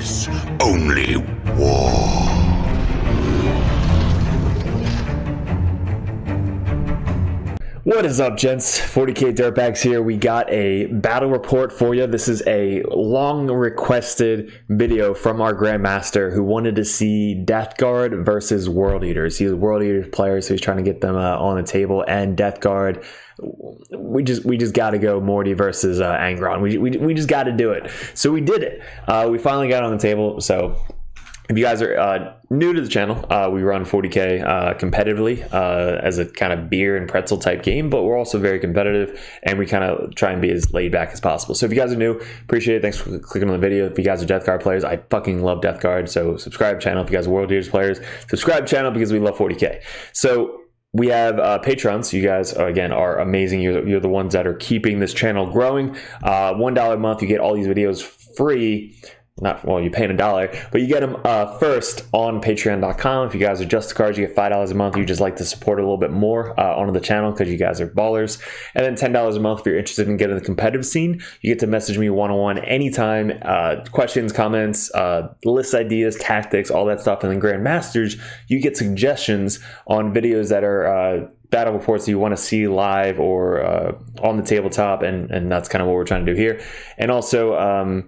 is only war. What is up, gents? 40k Dirtbags here. We got a battle report for you. This is a long requested video from our Grandmaster who wanted to see Death Guard versus World Eaters. He's a World Eaters player, so he's trying to get them on the table. And Death Guard, we just got to go Morty versus Angron. We just got to do it. So we did it. We finally got it on the table. So if you guys are new to the channel, we run 40k competitively as a kind of beer and pretzel type game, but we're also very competitive and we kind of try and be as laid back as possible. So if you guys are new, appreciate it. Thanks for clicking on the video. If you guys are Death Guard players, I fucking love Death Guard. So subscribe to the channel. If you guys are World Eaters players, subscribe to the channel because we love 40k. So we have Patrons. You guys, again, are amazing. You're the ones that are keeping this channel growing. $1 a month, you get all these videos free. Not, well, you're paying $1, but you get them first on patreon.com. If you guys are Just the Cards, you get $5 a month. You just like to support a little bit more onto the channel because you guys are ballers. And then $10 a month if you're interested in getting the competitive scene. You get to message me one-on-one anytime. Questions, comments, list ideas, tactics, all that stuff. And then Grandmasters, you get suggestions on videos that are battle reports that you want to see live or on the tabletop. And that's kind of what we're trying to do here. And also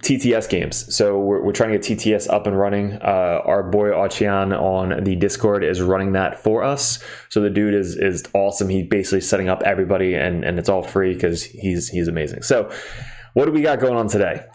TTS games. So we're trying to get TTS up and running. Our boy Archeon on the Discord is running that for us. So the dude is awesome. He's basically setting up everybody and it's all free because he's amazing. So what do we got going on today?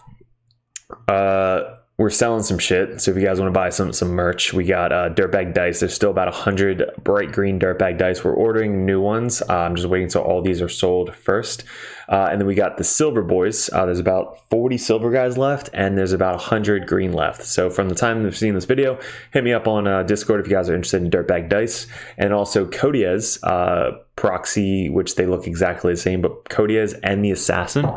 We're selling some shit. So if you guys want to buy some merch, we got dirtbag dice. There's still about 100 bright green dirtbag dice. We're ordering new ones. I'm just waiting until all these are sold first. And then we got the silver boys. There's about 40 silver guys left, and there's about 100 green left. So from the time you've seen this video, hit me up on Discord if you guys are interested in dirtbag dice. And also Codiez proxy, which they look exactly the same, but Codiez and the Assassin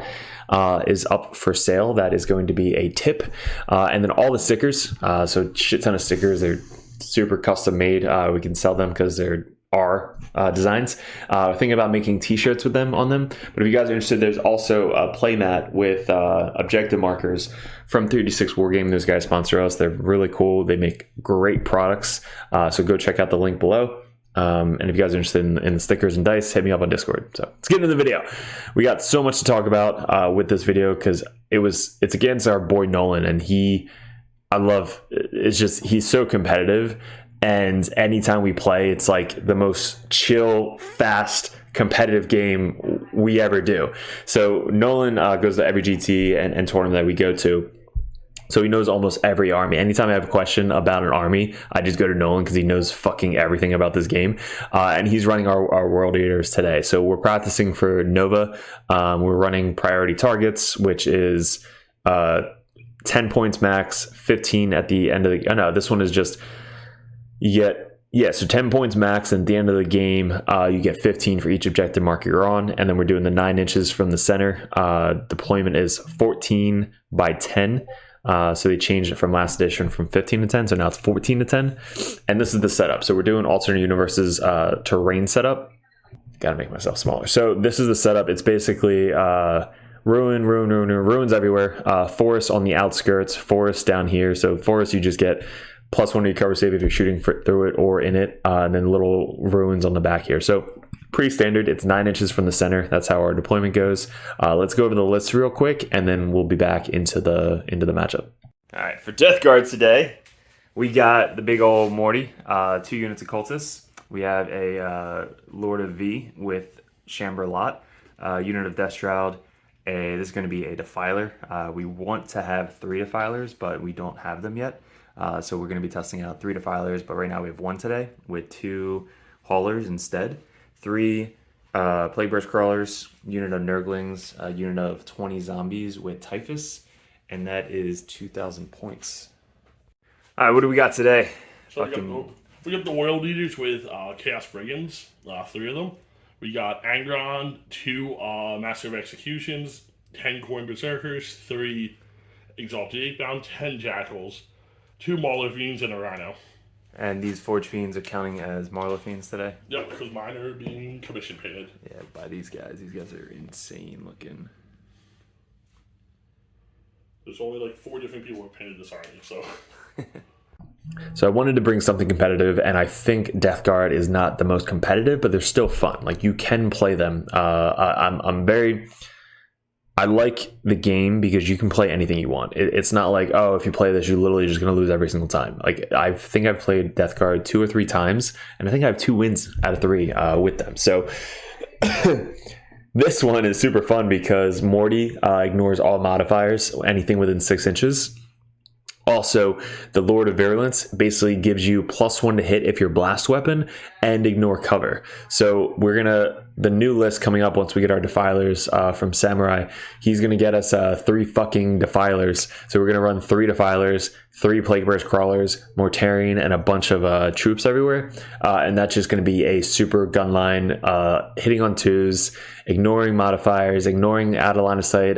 is up for sale. That is going to be a tip. And then all the stickers, so shit ton of stickers. They're super custom made. We can sell them because they're our designs. Thinking about making t-shirts with them on them. But if you guys are interested, there's also a playmat with objective markers from 3D6 Wargaming. Those guys sponsor us. They're really cool. They make great products. So go check out the link below. And if you guys are interested in the stickers and dice, hit me up on Discord. So let's get into the video. We got so much to talk about with this video because it's against our boy Nolan, and he's so competitive. And anytime we play, it's like the most chill, fast, competitive game we ever do. So Nolan goes to every GT and tournament that we go to. So he knows almost every army. Anytime I have a question about an army, I just go to Nolan because he knows fucking everything about this game. And he's running our World Eaters today. So we're practicing for Nova. We're running priority targets, which is 10 points max, 15 at the end of the... Oh, no, this one is just... So 10 points max, and at the end of the game, you get 15 for each objective marker you're on. And then we're doing the 9 inches from the center. Deployment is 14 by 10. So they changed it from last edition from 15 to 10, so now it's 14 to 10. And this is the setup. So we're doing alternate universes terrain setup. Gotta make myself smaller. So this is the setup. It's basically ruins everywhere. Forest on the outskirts, forest down here. So forest, you just get +1 to your cover save if you're shooting through it or in it, and then little ruins on the back here. So pretty standard. It's 9 inches from the center. That's how our deployment goes. Let's go over the list real quick, and then we'll be back into the matchup. All right, for Death Guards today, we got the big old Morty, 2 units of cultists. We have a Lord of V with Chamberlot, unit of Death Shroud. This is going to be a Defiler. We want to have 3 Defilers, but we don't have them yet. So we're going to be testing out 3 Defilers, but right now we have 1 today with 2 Haulers instead. 3 Plagueburst Crawlers, unit of Nurglings, a unit of 20 Zombies with Typhus, and that is 2,000 points. All right, what do we got today? So we got the World Eaters with Chaos Brigands, 3 of them. We got Angron, 2 Master of Executions, 10 Coin Berserkers, 3 Exalted 8-bound, 10 Jackals, 2 Mauler Fiends, and a Rhino. And these Forge Fiends are counting as Marlow Fiends today? Yep, because mine are being commission painted. Yeah, by these guys. These guys are insane looking. There's only like 4 different people who painted this army, so. So I wanted to bring something competitive, and I think Death Guard is not the most competitive, but they're still fun. Like, you can play them. I like the game because you can play anything you want. It's not like, oh, if you play this, you're literally just going to lose every single time. Like, I think I've played Death Guard 2 or 3 times, and I think I have 2 wins out of 3 with them. So this one is super fun because Morty ignores all modifiers, anything within 6 inches. Also, the Lord of Virulence basically gives you +1 to hit if you're blast weapon and ignore cover. So the new list coming up once we get our defilers from Samurai, he's gonna get us 3 fucking defilers. So we're gonna run 3 defilers, 3 plague burst crawlers, Mortarian, and a bunch of troops everywhere. And that's just gonna be a super gun line, hitting on 2s, ignoring modifiers, ignoring out of line of sight,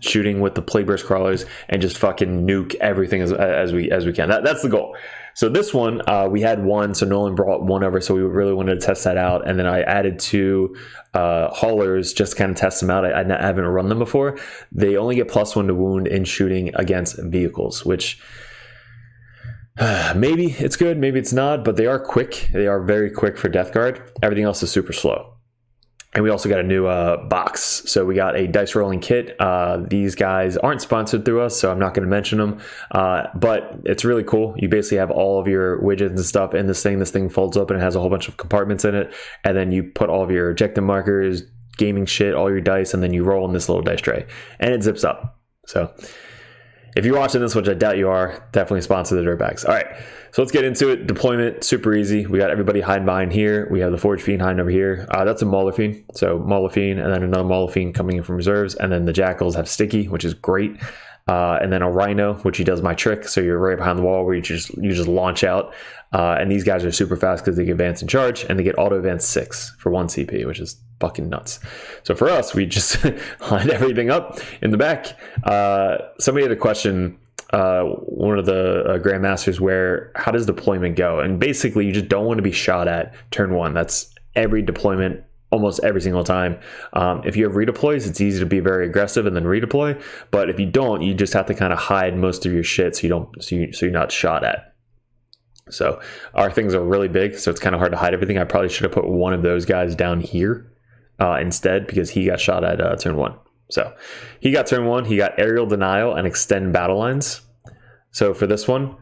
shooting with the plague burst crawlers, and just fucking nuke everything as we can. That's the goal. So this one, we had 1, so Nolan brought 1 over, so we really wanted to test that out. And then I added 2 haulers just to kind of test them out. I haven't run them before. They only get +1 to wound in shooting against vehicles, which maybe it's good, maybe it's not, but they are quick. They are very quick for Death Guard. Everything else is super slow. And we also got a new box. So we got a dice rolling kit. These guys aren't sponsored through us, so I'm not going to mention them. But it's really cool. You basically have all of your widgets and stuff in this thing. This thing folds up and it has a whole bunch of compartments in it. And then you put all of your objective markers, gaming shit, all your dice, and then you roll in this little dice tray. And it zips up. So if you're watching this, which I doubt you are, definitely sponsor the Dirtbags. All right, so let's get into it. Deployment, super easy. We got everybody hiding behind here. We have the Forge Fiend hiding over here. That's a Mauler Fiend. So Mauler Fiend, and then another Mauler Fiend coming in from reserves. And then the Jackals have Sticky, which is great. And then a Rhino, which he does my trick. So you're right behind the wall where you just launch out. And these guys are super fast because they get advance and charge, and they get auto advance 6 for 1 CP, which is fucking nuts. So for us, we just line everything up in the back. Somebody had a question, one of the grandmasters, how does deployment go? And basically, you just don't want to be shot at turn 1. That's every deployment, almost every single time. If you have redeploys, it's easy to be very aggressive and then redeploy. But if you don't, you just have to kind of hide most of your shit so you're not shot at. So our things are really big, so it's kind of hard to hide everything. I probably should have put one of those guys down here instead, because he got shot at turn 1. So he got turn 1. He got aerial denial and extend battle lines. So for this one,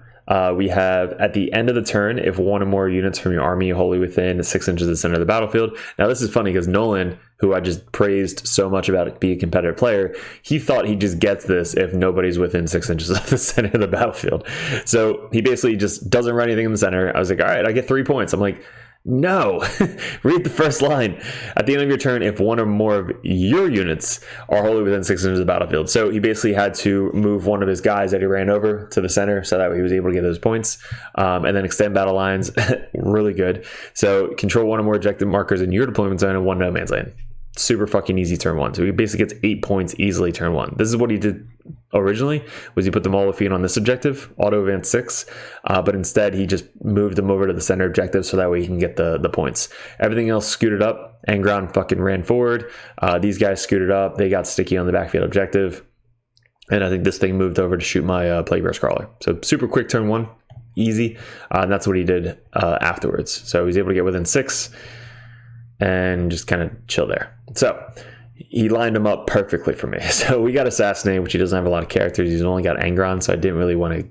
we have at the end of the turn, if 1 or more units from your army wholly within 6 inches of the center of the battlefield. Now this is funny because Nolan, who I just praised so much about being a competitive player, he thought he just gets this if nobody's within 6 inches of the center of the battlefield. So he basically just doesn't run anything in the center. I was like, all right, I get 3 points. I'm like, no. Read the first line. At the end of your turn, if 1 or more of your units are wholly within 6 inches of the battlefield. So he basically had to move one of his guys that he ran over to the center, so that way he was able to get those points. And then extend battle lines. Really good. So control 1 or more objective markers in your deployment zone and 1 no man's land. Super fucking easy turn 1. So he basically gets 8 points easily turn 1. This is what he did originally, was he put the Mauler Fiend on this objective, auto advance 6, but instead he just moved them over to the center objective so that way he can get the points. Everything else scooted up. Angron fucking ran forward. These guys scooted up. They got Sticky on the backfield objective. And I think this thing moved over to shoot my Plague Burst Crawler. So super quick turn 1, easy. And that's what he did afterwards. So he was able to get within 6 and just kind of chill there. So he lined them up perfectly for me. So we got Assassinate, which he doesn't have a lot of characters. He's only got Angron, so I didn't really want to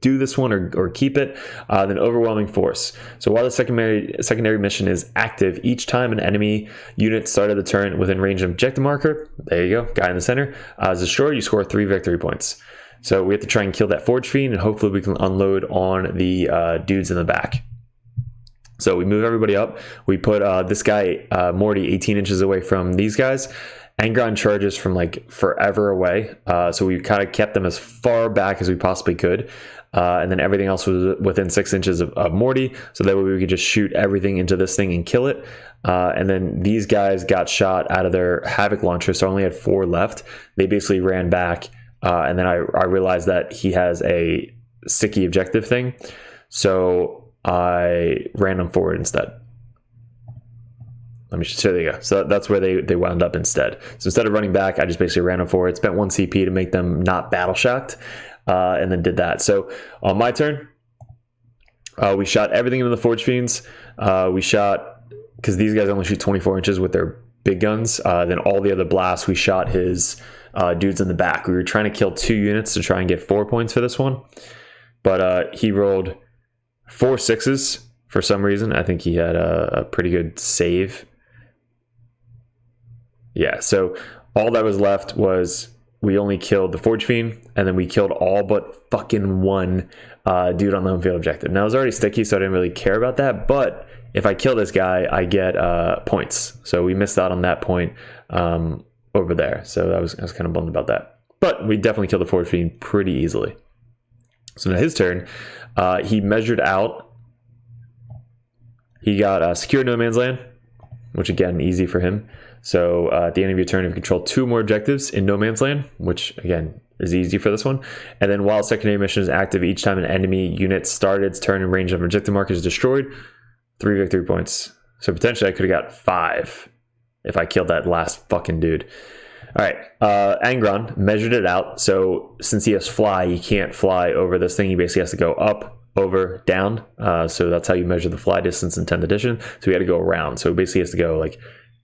do this one or keep it. Then Overwhelming Force. So while the secondary mission is active, each time an enemy unit started the turn within range of objective marker, there you go, guy in the center, is destroyed, you score 3 victory points. So we have to try and kill that Forge Fiend, and hopefully we can unload on the dudes in the back. So we move everybody up. We put this guy, Morty, 18 inches away from these guys. Angron charges from like forever away. So we kind of kept them as far back as we possibly could. And then everything else was within 6 inches of Morty. So that way we could just shoot everything into this thing and kill it. And then these guys got shot out of their Havoc launcher. So I only had 4 left. They basically ran back. And then I realized that he has a sticky objective thing. So I ran them forward instead. So there you go. So that's where they wound up instead. So instead of running back, I just basically ran them forward, spent 1 CP to make them not battle shocked, and then did that. So on my turn, we shot everything into the Forge Fiends. We shot, because these guys only shoot 24 inches with their big guns. Then all the other blasts, we shot his dudes in the back. We were trying to kill 2 units to try and get 4 points for this one. But he rolled 4 6s for some reason. I think he had a pretty good save. Yeah, so all that was left was we only killed the Forge Fiend, and then we killed all but fucking 1 dude on the home field objective. Now, it was already sticky, so I didn't really care about that, but if I kill this guy, I get points. So we missed out on that point over there. So I was kind of bummed about that. But we definitely killed the Forge Fiend pretty easily. So now his turn, he measured out. He got Secure No Man's Land, which again, easy for him. So at the end of your turn, you control 2 more objectives in No Man's Land, which again is easy for this one. And then while secondary mission is active, each time an enemy unit started its turn in range of objective marker is destroyed, 3 victory points. So potentially I could have got 5 if I killed that last fucking dude. All right, Angron measured it out. So since he has fly, he can't fly over this thing. He basically has to go up, over, down. So that's how you measure the fly distance in 10th edition. So he had to go around. So basically he has to go like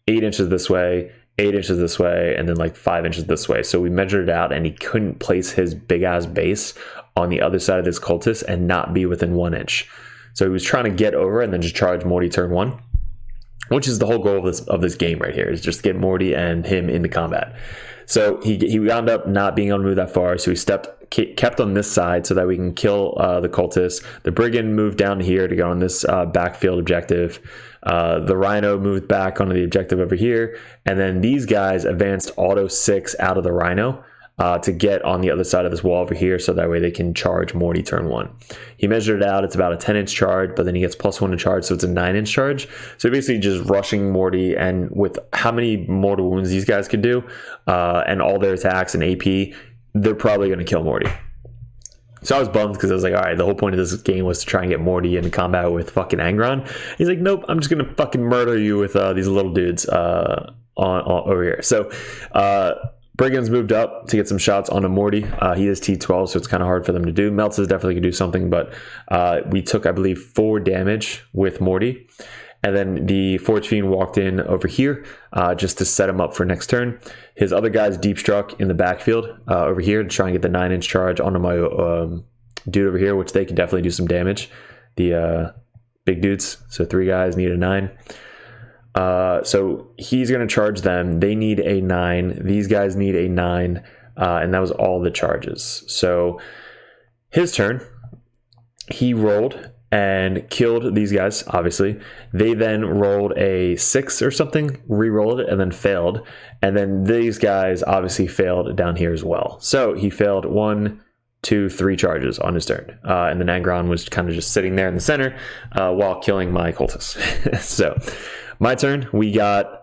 8 inches this way, 8 inches this way, and then like 5 inches this way. So we measured it out, and he couldn't place his big ass base on the other side of this cultist and not be within 1 inch. So he was trying to get over and then just charge Morty turn 1, which is the whole goal of this game right here, is just get Morty and him into combat. So he wound up not being able to move that far, so he kept on this side so that we can kill the cultist. The brigand moved down here to go on this backfield objective. The rhino moved back onto the objective over here, and then these guys advanced auto 6 out of the rhino to get on the other side of this wall over here, so that way they can charge Morty turn 1. He measured it out. It's about a 10-inch charge, but then he gets +1 to charge, so it's a 9-inch charge. So basically just rushing Morty, and with how many mortal wounds these guys could do, and all their attacks and AP, they're probably going to kill Morty. So I was bummed, because I was like, all right, the whole point of this game was to try and get Morty into combat with fucking Angron. He's like, nope, I'm just going to fucking murder you with these little dudes on over here. So Brigands moved up to get some shots onto Morty. He is T12, so it's kind of hard for them to do. Melts is definitely could do something, but we took, I believe, 4 damage with Morty. And then the Forge Fiend walked in over here just to set him up for next turn. His other guys deep struck in the backfield over here to try and get the 9-inch charge onto my dude over here, which they can definitely do some damage. The big dudes. So 3 guys need a 9. So he's going to charge them. They need a 9. These guys need a 9. And that was all the charges. So his turn, he rolled and killed these guys, obviously. They then rolled a 6 or something, re-rolled it, and then failed. And then these guys obviously failed down here as well. So he failed 1, 2, 3 charges on his turn. And then Angron was kind of just sitting there in the center while killing my cultists. So my turn, we got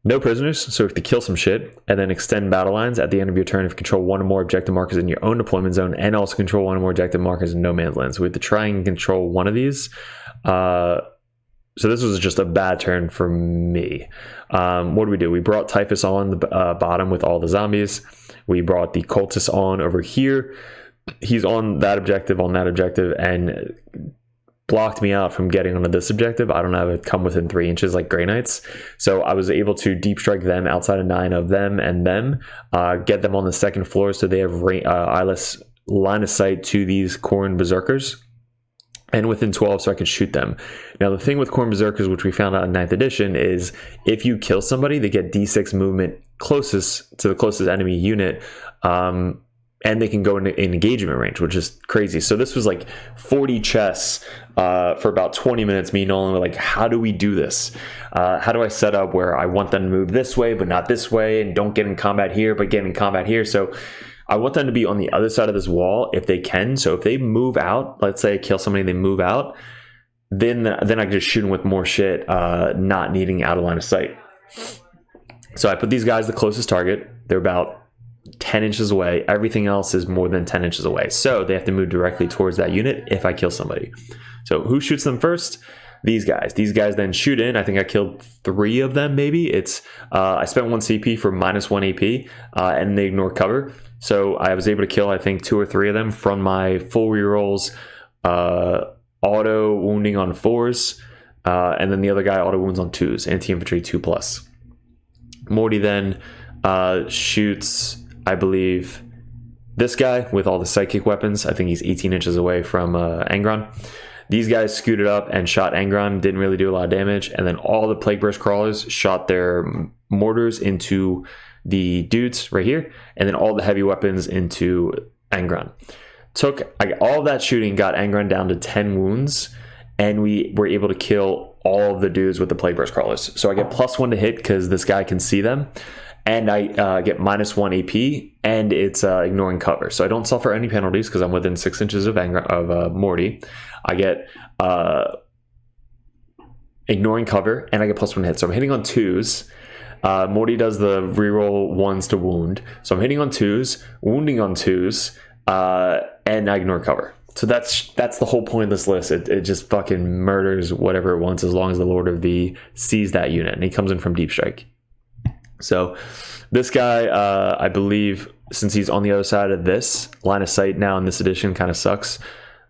no prisoners, so we have to kill some shit, and then extend battle lines. At the end of your turn, if you control 1 or more objective markers in your own deployment zone, and also control 1 or more objective markers in no man's land. So we have to try and control one of these. So this was just a bad turn for me. What do we do? We brought Typhus on the bottom with all the zombies. We brought the cultist on over here. He's on that objective, and blocked me out from getting onto this objective. I don't have it come within 3 inches like Grey Knights. So I was able to deep strike them outside of 9 of them and them, get them on the 2nd floor so they have eyeless line of sight to these Coenen berserkers, and within 12 so I could shoot them. Now the thing with Coenen berserkers, which we found out in 9th edition, is if you kill somebody, they get D6 movement closest to the closest enemy unit, and they can go in engagement range, which is crazy. So this was like 40 chess for about 20 minutes. Me and Nolan were like, how do we do this? How do I set up where I want them to move this way, but not this way, and don't get in combat here, but get in combat here? So I want them to be on the other side of this wall if they can. So if they move out, let's say I kill somebody, they move out, then I can just shoot them with more shit, not needing out of line of sight. So I put these guys the closest target. They're about 10 inches away. Everything else is more than 10 inches away. So they have to move directly towards that unit if I kill somebody. So who shoots them first? these guys. These guys then shoot in. I think I killed 3 of them, maybe. It's I spent 1 CP for -1 AP, and they ignore cover. So I was able to kill, I think, 2 or 3 of them from my full rerolls, auto wounding on 4s, and then the other guy auto wounds on 2s, anti-infantry 2+. Morty then shoots, I believe, this guy with all the psychic weapons. I think he's 18 inches away from Angron. These guys scooted up and shot Angron, didn't really do a lot of damage, and then all the Plague Burst crawlers shot their mortars into the dudes right here, and then all the heavy weapons into Angron. All of that shooting got Angron down to 10 wounds, and we were able to kill all of the dudes with the Plague Burst crawlers. So I get +1 to hit because this guy can see them, and I get -1 AP, and it's ignoring cover. So I don't suffer any penalties because I'm within 6 inches of Morty. I get ignoring cover, and I get +1 hit. So I'm hitting on 2s. Morty does the reroll 1s to wound. So I'm hitting on 2s, wounding on 2s, and I ignore cover. So that's the whole point of this list. It just fucking murders whatever it wants as long as the Lord of V sees that unit, and he comes in from Deep Strike. So this guy, I believe, since he's on the other side of this, line of sight now in this edition kind of sucks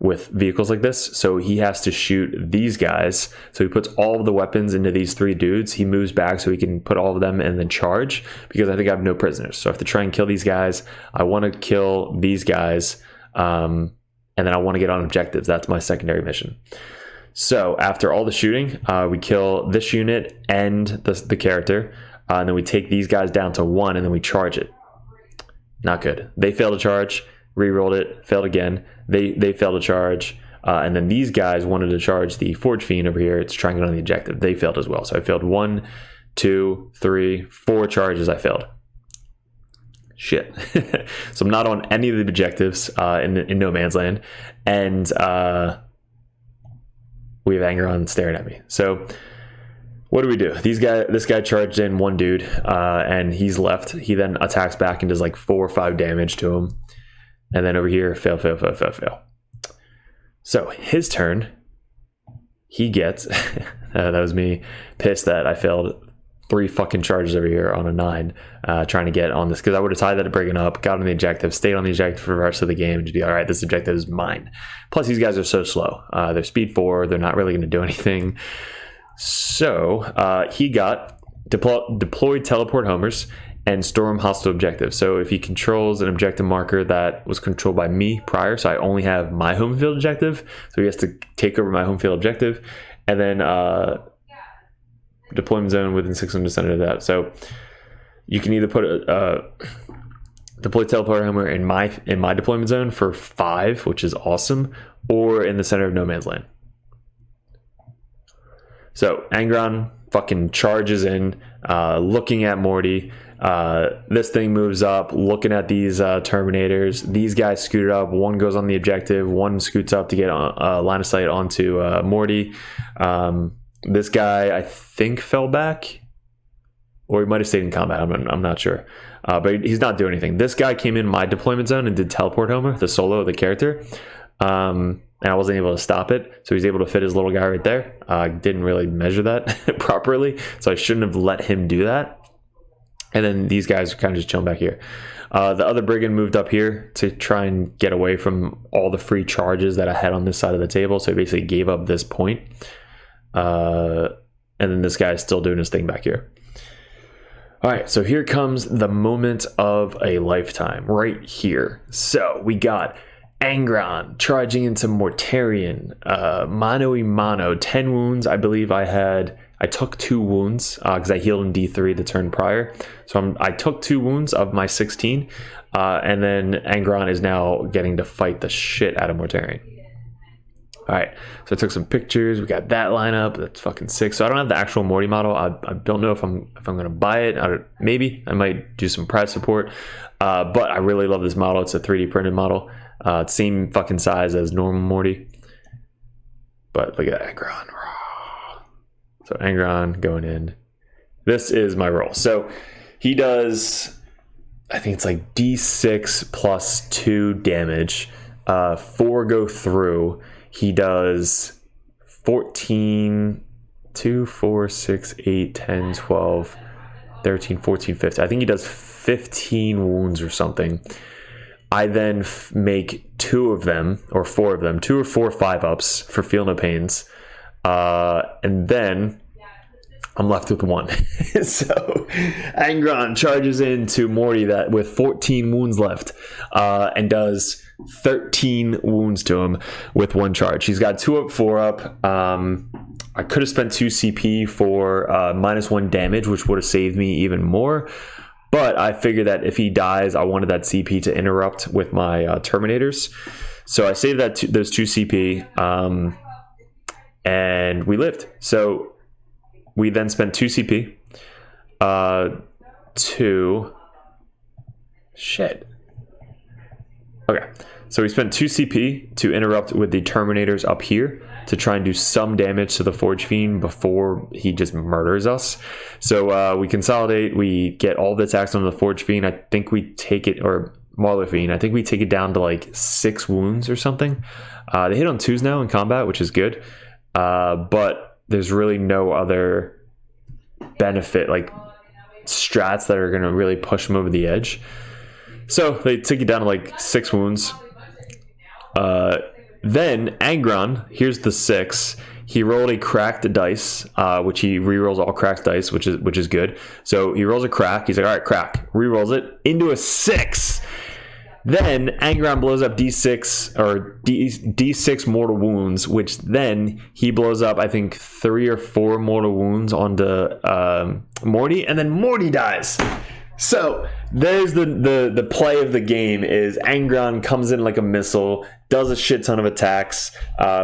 with vehicles like this. So he has to shoot these guys. So he puts all of the weapons into these 3 dudes. He moves back so he can put all of them and then charge, because I think I have no prisoners. So I have to try and kill these guys. I want to kill these guys. And then I want to get on objectives. That's my secondary mission. So after all the shooting, we kill this unit and the character. And then we take these guys down to 1, and then we charge it. Not good. They failed to charge, re-rolled it, failed again. They failed to charge. And then these guys wanted to charge the Forge Fiend over here. It's trying to get on the objective. They failed as well. So I failed 1, 2, 3, 4 charges I failed. Shit. So I'm not on any of the objectives in No Man's Land. And we have Angron staring at me. So what do we do? This guy charged in 1 dude, and he's left. He then attacks back and does like 4 or 5 damage to him. And then over here, fail. So his turn, he gets, that was me pissed that I failed 3 fucking charges over here on a 9, trying to get on this, because I would have tied that Brigand up, got on the objective, stayed on the objective for the rest of the game, and just be all right, this objective is mine. Plus these guys are so slow. They're speed 4, they're not really going to do anything. So he got deployed teleport homers and storm hostile objective. So if he controls an objective marker that was controlled by me prior, so I only have my home field objective, so he has to take over my home field objective, and then deployment zone within 600 of that. So you can either put a deploy teleport homer in my deployment zone for 5, which is awesome, or in the center of No Man's Land. So Angron fucking charges in, looking at Morty. This thing moves up, looking at these Terminators. These guys scooted up. 1 goes on the objective. 1 scoots up to get line of sight onto Morty. This guy, I think, fell back, or he might have stayed in combat. I'm not sure, but he's not doing anything. This guy came in my deployment zone and did teleport homer, the solo of the character. And I wasn't able to stop it, so he's able to fit his little guy right there. I didn't really measure that properly, so I shouldn't have let him do that. And then these guys are kind of just chilling back here. The other Brigand moved up here to try and get away from all the free charges that I had on this side of the table, so he basically gave up this point. And then this guy is still doing his thing back here. All right, so here comes the moment of a lifetime right here. So we got Angron charging into Mortarion, mano 10 wounds. I believe I took 2 wounds because I healed in D3 the turn prior. So I took 2 wounds of my 16, and then Angron is now getting to fight the shit out of Mortarion. All right, so I took some pictures. We got that lineup. That's fucking sick. So I don't have the actual Morty model. I don't know if I'm gonna buy it. Maybe I might do some price support. But I really love this model. It's a 3D printed model. Same fucking size as normal Morty. But look at that, Angron. So Angron going in. This is my roll. So he does, I think it's like D6 plus 2 damage. 4 go through. He does 14, 2, 4, 6, 8, 10, 12, 13, 14, 15. I think he does 15 wounds or something. I then make 2 of them, or 4 of them, 2 or 4 5-ups for Feel No Pains. And then I'm left with 1. So Angron charges into Morty that with 14 wounds left, and does 13 wounds to him with 1 charge. He's got 2 up, 4 up. I could have spent 2 CP for -1 damage, which would have saved me even more. But I figured that if he dies, I wanted that CP to interrupt with my Terminators. So I saved those 2 CP, and we lived. So we then spent 2 CP to... Shit. Okay. So we spent 2 CP to interrupt with the Terminators up here to try and do some damage to the Forge Fiend before he just murders us. So we consolidate, we get all the attacks on the Forge Fiend. I think we take it, or Mauler Fiend, I think we take it down to like 6 wounds or something. They hit on 2s now in combat, which is good. But there's really no other benefit, like strats that are going to really push them over the edge. So they took it down to like 6 wounds. Then Angron, here's the 6. He rolled a cracked dice, which he re-rolls all cracked dice, which is good. So he rolls a crack. He's like, all right, crack. Re-rolls it into a 6. Then Angron blows up D6 or D6 mortal wounds, which then he blows up, I think, 3 or 4 mortal wounds onto Morty, and then Morty dies. So there's the play of the game is Angron comes in like a missile, does a shit ton of attacks.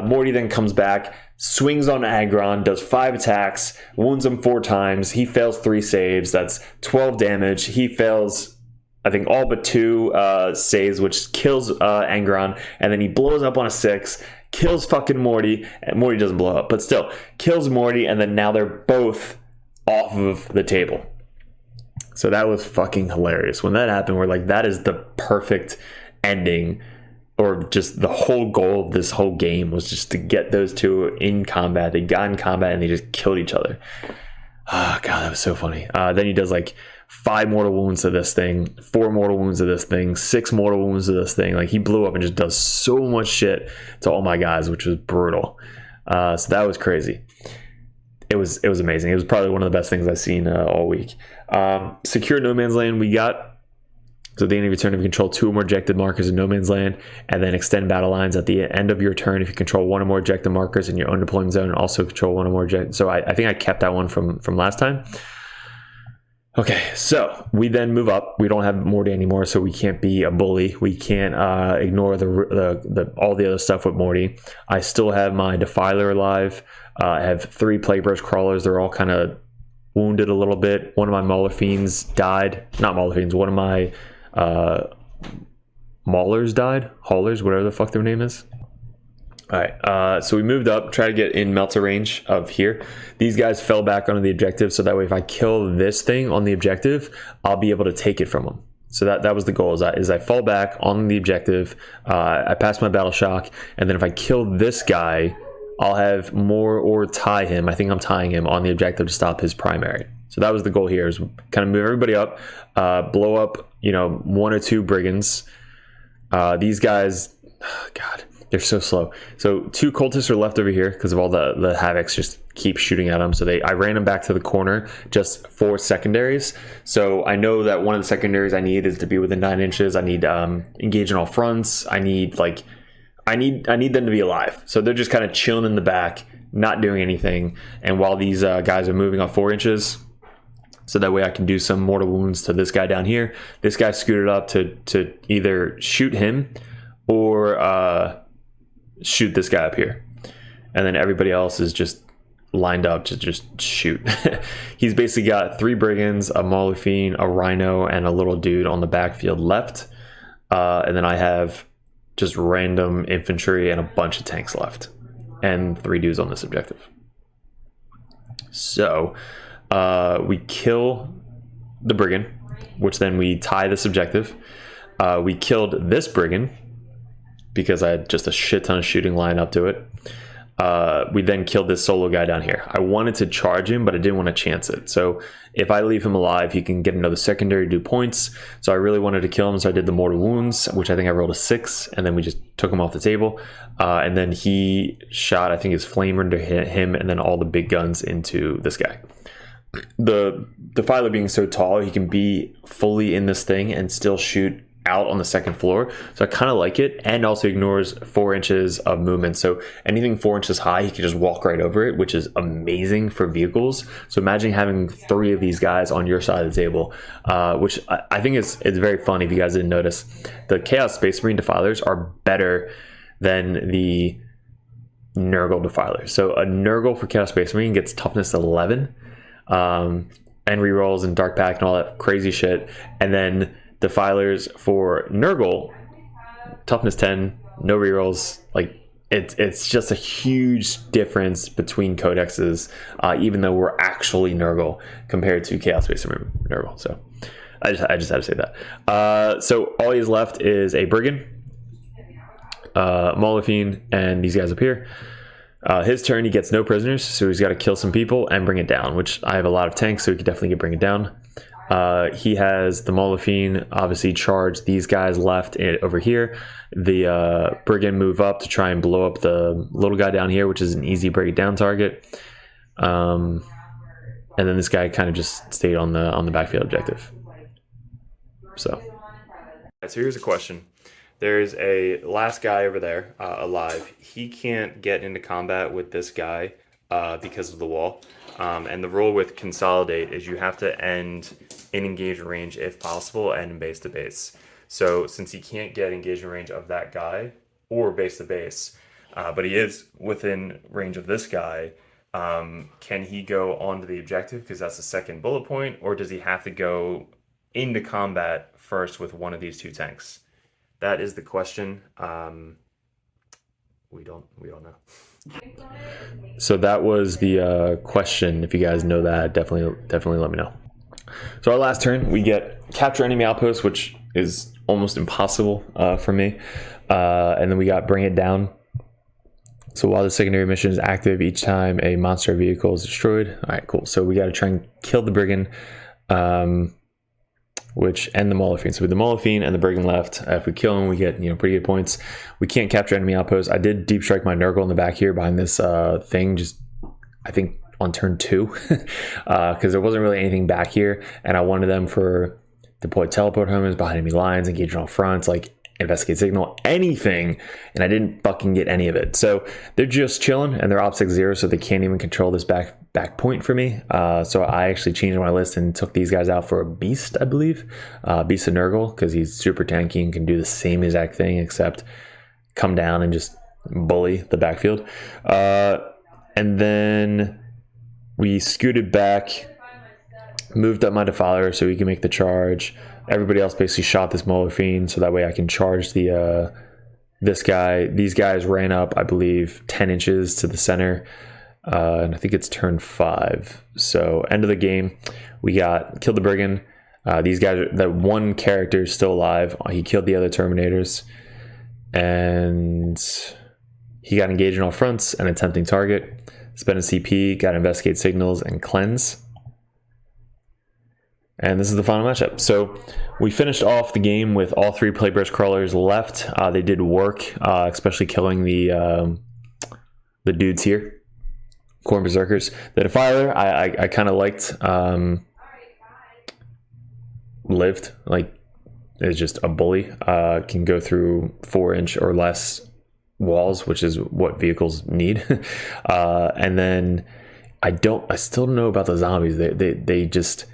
Morty then comes back, swings on Angron, does 5 attacks, wounds him 4 times. He fails 3 saves. That's 12 damage. He fails, I think, all but 2 saves, which kills Angron. And then he blows up on a 6, kills fucking Morty. And Morty doesn't blow up, but still kills Morty. And then now they're both off of the table. So that was fucking hilarious. When that happened, we're like, that is the perfect ending, or just the whole goal of this whole game was just to get those 2 in combat. They got in combat and they just killed each other. Oh, God, that was so funny. Then he does like 5 mortal wounds to this thing, 4 mortal wounds to this thing, 6 mortal wounds to this thing. Like, he blew up and just does so much shit to all my guys, which was brutal. So that was crazy. It was amazing. It was probably one of the best things I've seen all week. Secure no man's land we got. So at the end of your turn, if you control 2 or more ejected markers in no man's land, and then extend battle lines at the end of your turn if you control 1 or more ejected markers in your own deployment zone, and also control 1 or more ejected. So I think I kept that one from last time. Okay, so we then move up. We don't have Morty anymore, so we can't be a bully. We can't ignore the all the other stuff with Morty. I still have my Defiler alive. I have 3 Plague Burst Crawlers. They're all kind of wounded a little bit. One of my Mauler Fiends died. Not Mauler Fiends. One of my Maulers died. Haulers, whatever the fuck their name is. Alright, so we moved up, try to get in melter range of here. These guys fell back onto the objective, so that way if I kill this thing on the objective, I'll be able to take it from them. So that was the goal, is I fall back on the objective, I pass my battle shock, and then if I kill this guy, I'll have more, or tie him. I think I'm tying him on the objective to stop his primary. So that was the goal here, is kind of move everybody up, blow up, 1 or 2 brigands. These guys, oh God, they're so slow. So 2 cultists are left over here because of all the havocs just keep shooting at them. So I ran them back to the corner just for secondaries. So I know that one of the secondaries I need is to be within 9 inches. I need engage on all fronts. I need them to be alive. So they're just kind of chilling in the back, not doing anything. And while these guys are moving off 4 inches, so that way I can do some mortal wounds to this guy down here. This guy scooted up to either shoot him or shoot this guy up here. And then everybody else is just lined up to just shoot. He's basically got 3 brigands, a Mauler Fiend, a Rhino, and a little dude on the backfield left. And then I have just random infantry and a bunch of tanks left. And 3 dudes on this objective. So we kill the brigand, which then we tie this objective. We killed this brigand because I had just a shit ton of shooting lined up to it. we then killed this solo guy down here. I wanted to charge him, but I didn't want to chance it. So if I leave him alive, he can get another secondary, do points. So I really wanted to kill him, so I did the mortal wounds, which I think I rolled a 6, and then we just took him off the table. And then he shot, I think, his flamer to hit him, and then all the big guns into this guy. The Defiler being so tall, he can be fully in this thing and still shoot out on the second floor, so I kind of like it, and also ignores 4 inches of movement. So anything 4 inches high, he can just walk right over it, which is amazing for vehicles. So imagine having 3 of these guys on your side of the table, which I think is very fun. If you guys didn't notice, the Chaos Space Marine Defilers are better than the Nurgle Defilers. So a Nurgle for Chaos Space Marine gets toughness 11, and rerolls and Dark Pact and all that crazy shit, and then Defilers for Nurgle, toughness 10, no rerolls. Like it's just a huge difference between codexes, even though we're actually Nurgle compared to Chaos Space Marine Nurgle. So I just had to say that. So all he's left is a Brigand, Molofine, and these guys up here. His turn, he gets no prisoners, so he's got to kill some people and bring it down, which I have a lot of tanks, so he could definitely bring it down. He has the Molofine obviously charge these guys left over here. The Brigand move up to try and blow up the little guy down here, which is an easy break it down target. And then this guy kind of just stayed on the backfield objective. So here's a question. There's a last guy over there alive. He can't get into combat with this guy because of the wall. And the rule with Consolidate is you have to end in engagement range if possible and in base to base. So since he can't get engagement range of that guy or base to base, but he is within range of this guy, can he go onto the objective because that's the second bullet point, or does he have to go into combat first with one of these 2 tanks? That is the question. We don't know. So that was the question. If you guys know that, definitely let me know. So our last turn, we get capture enemy outpost, which is almost impossible for me. And then we got bring it down. So while the secondary mission is active, each time a monster vehicle is destroyed. All right, cool. So we got to try and kill the Brigand, which and the Molofine. So with the Molofine and the Brigand left, if we kill him, we get pretty good points. We can't capture enemy outposts. I did deep strike my Nurgle in the back here behind this thing, just I think on turn 2, because there wasn't really anything back here, and I wanted them for deploy teleport homers behind enemy lines, engage on fronts, like investigate signal, anything, and I didn't fucking get any of it. So they're just chilling, and they're OPSEC 0, so they can't even control this back point for me. So I actually changed my list and took these guys out for a Beast, I believe. Beast of Nurgle, because he's super tanky and can do the same exact thing, except come down and just bully the backfield. And then we scooted back, moved up my Defiler so he can make the charge. Everybody else basically shot this Molofine, so that way I can charge this guy. These guys ran up, I believe, 10 inches to the center, and I think it's turn 5. So end of the game, we killed the Brigand. These guys, that one character is still alive. He killed the other Terminators, and he got engaged on all fronts and a tempting target. Spent a CP, got investigate signals and cleanse. And this is the final matchup. So we finished off the game with all 3 Plaguebearers Crawlers left. They did work, especially killing the dudes here, Khorne Berserkers. The Defiler, I kind of liked. Lived, like, is just a bully. Can go through 4-inch or less walls, which is what vehicles need. And then I still don't know about the zombies. They just.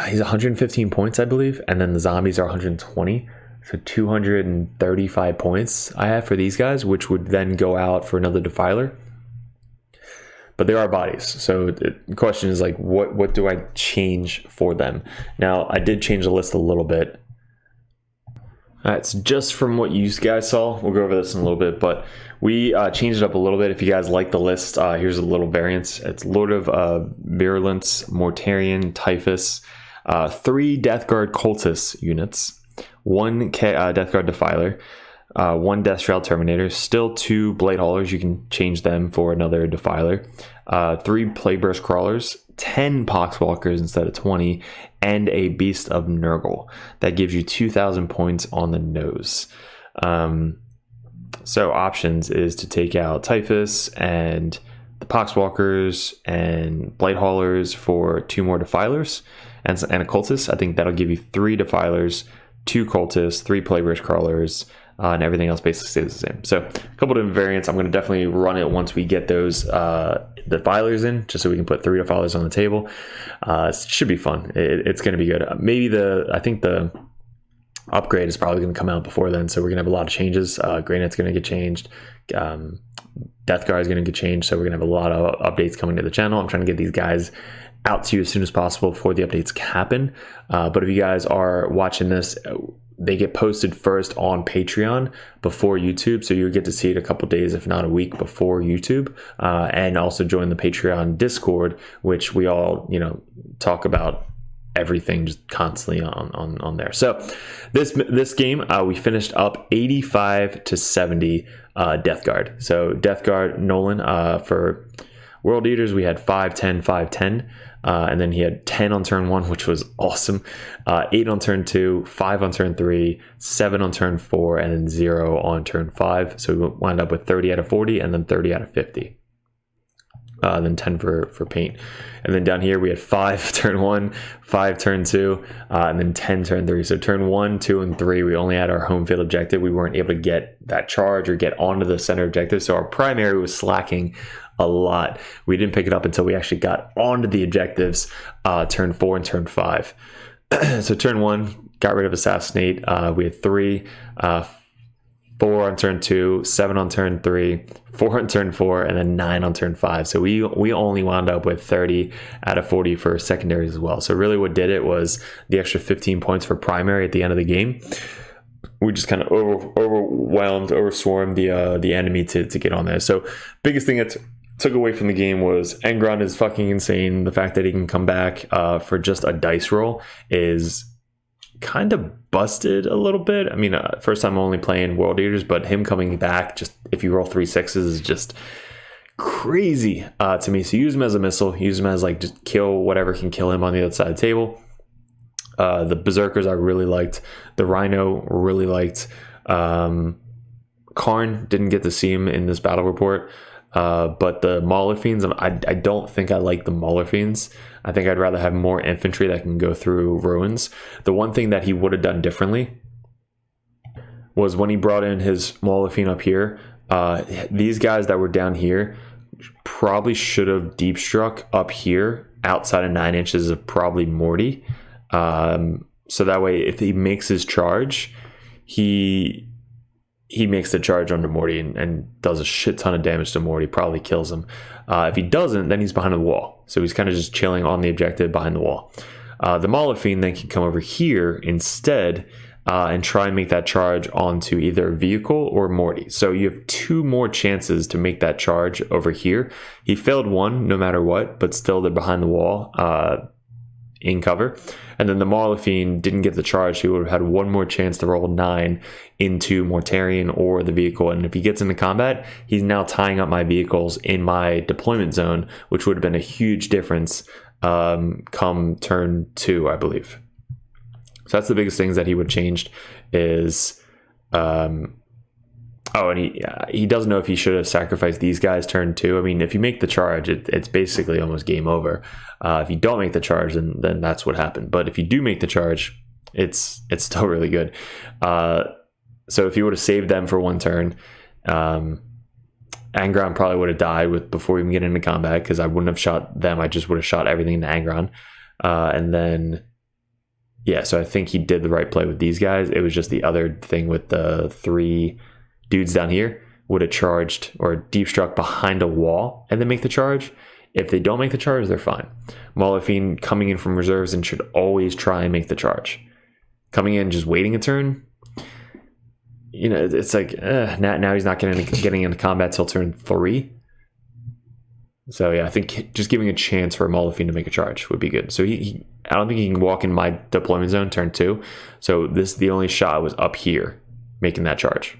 He's 115 points, I believe, and then the zombies are 120, so 235 points I have for these guys, which would then go out for another Defiler. But there are bodies, so the question is, like, what do I change for them? Now, I did change the list a little bit. All right, so just from what you guys saw, we'll go over this in a little bit, but we changed it up a little bit. If you guys like the list, here's a little variance. It's Lord of Virulence, Mortarion, Typhus, 3 Death Guard Cultist units, 1 Death Guard Defiler, 1 Death Shroud Terminator, still 2 Blade Haulers, you can change them for another Defiler, 3 Plagueburst Crawlers, 10 Poxwalkers instead of 20, and a Beast of Nurgle. That gives you 2,000 points on the nose. So options is to take out Typhus and the Poxwalkers and Blade Haulers for 2 more Defilers and a Cultist. I think that'll give you 3 Defilers, 2 Cultists, 3 Plagueburst Crawlers, and everything else basically stays the same. So a couple different variants. I'm going to definitely run it once we get those Defilers in, just so we can put 3 Defilers on the table. It should be fun. It's going to be good. Maybe I think the upgrade is probably going to come out before then, so we're going to have a lot of changes. Granite's going to get changed. Death Guard is going to get changed, so we're going to have a lot of updates coming to the channel. I'm trying to get these guys out to you as soon as possible before the updates happen. But if you guys are watching this, they get posted first on Patreon before YouTube, so you get to see it a couple days, if not a week, before YouTube. And also join the Patreon Discord, which we all, talk about everything just constantly on there. So this game, we finished up 85 to 70 Death Guard. So Death Guard Nolan, for World Eaters, we had 5-10, 5-10. And then he had 10 on turn 1, which was awesome. 8 on turn 2, 5 on turn 3, 7 on turn 4, and then 0 on turn 5. So we wound up with 30 out of 40 and then 30 out of 50. Then 10 for paint. And then down here we had 5 turn 1, 5 turn 2, and then 10 turn 3. So turn 1, 2, and 3, we only had our home field objective. We weren't able to get that charge or get onto the center objective. So our primary was slacking a lot. We didn't pick it up until we actually got onto the objectives turn 4 and turn 5. So turn 1, got rid of Assassinate. We had 3, 4 on turn 2, 7 on turn 3, 4 on turn 4, and then 9 on turn 5. So we only wound up with 30 out of 40 for secondaries as well. So really what did it was the extra 15 points for primary at the end of the game. We just kind of overswarmed the enemy to get on there. So biggest thing that took away from the game was Angron is fucking insane. The fact that he can come back for just a dice roll is kind of busted a little bit. I mean, first time only playing World Eaters, but him coming back, just if you roll 3 6s, is just crazy to me. So use him as a missile, use him as just kill whatever can kill him on the other side of the table. The Berserkers I really liked. The Rhino really liked. Karn, didn't get to see him in this battle report. But the Mauler Fiends, I don't think I like the Mauler Fiends. I think I'd rather have more infantry that can go through ruins. The one thing that he would have done differently was when he brought in his Mauler Fiend up here, these guys that were down here probably should have deep struck up here outside of 9 inches of probably Morty. So that way, if he makes his charge, he makes the charge onto Morty and does a shit ton of damage to Morty, probably kills him. If he doesn't, then he's behind the wall. So he's kind of just chilling on the objective behind the wall. The Mauler Fiend then can come over here instead and try and make that charge onto either a vehicle or Morty. So you have 2 more chances to make that charge over here. He failed 1 no matter what, but still they're behind the wall in cover. And then the Mauler Fiend didn't get the charge. He would have had 1 more chance to roll 9 into Mortarion or the vehicle. And if he gets into combat, he's now tying up my vehicles in my deployment zone, which would have been a huge difference come turn 2, I believe. So that's the biggest things that he would have changed is... and he doesn't know if he should have sacrificed these guys turn 2. I mean, if you make the charge, it's basically almost game over. If you don't make the charge, then that's what happened. But if you do make the charge, it's still really good. So if you would have saved them for 1 turn, Angron probably would have died before we even get into combat, because I wouldn't have shot them. I just would have shot everything into Angron. And then, yeah, so I think he did the right play with these guys. It was just the other thing with the 3 dudes down here would have charged or deep struck behind a wall and then make the charge. If they don't make the charge, they're fine. Mauler Fiend coming in from reserves and should always try and make the charge. Coming in just waiting a turn, it's like now he's not getting into combat till turn 3. So yeah, I think just giving a chance for Mauler Fiend to make a charge would be good. So I don't think he can walk in my deployment zone turn 2. So the only shot was up here making that charge.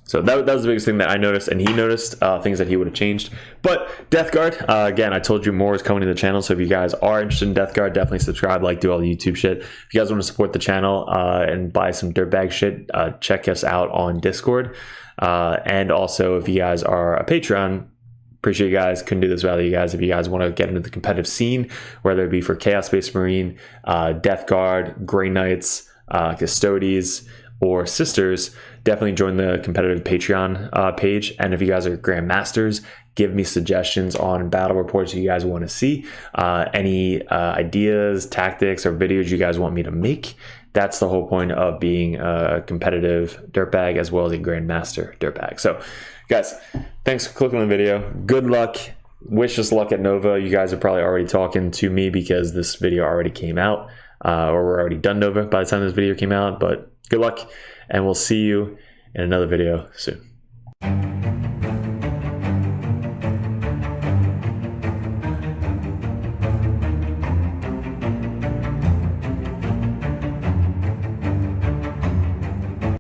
So that was the biggest thing that I noticed, and he noticed things that he would have changed. But Death Guard, again, I told you more is coming to the channel, so if you guys are interested in Death Guard, definitely subscribe, like, do all the YouTube shit. If you guys want to support the channel and buy some dirtbag shit, check us out on Discord. And also, if you guys are a Patreon, appreciate you guys. Couldn't do this without you guys. If you guys want to get into the competitive scene, whether it be for Chaos Space Marine, Death Guard, Grey Knights, Custodes, or Sisters, definitely join the competitive Patreon page. And if you guys are Grandmasters, give me suggestions on battle reports you guys want to see, any ideas, tactics, or videos you guys want me to make. That's the whole point of being a competitive dirtbag as well as a Grandmaster dirtbag. So guys, thanks for clicking on the video. Good luck. Wish us luck at Nova. You guys are probably already talking to me because this video already came out, or we're already done Nova by the time this video came out. But good luck, and we'll see you in another video soon.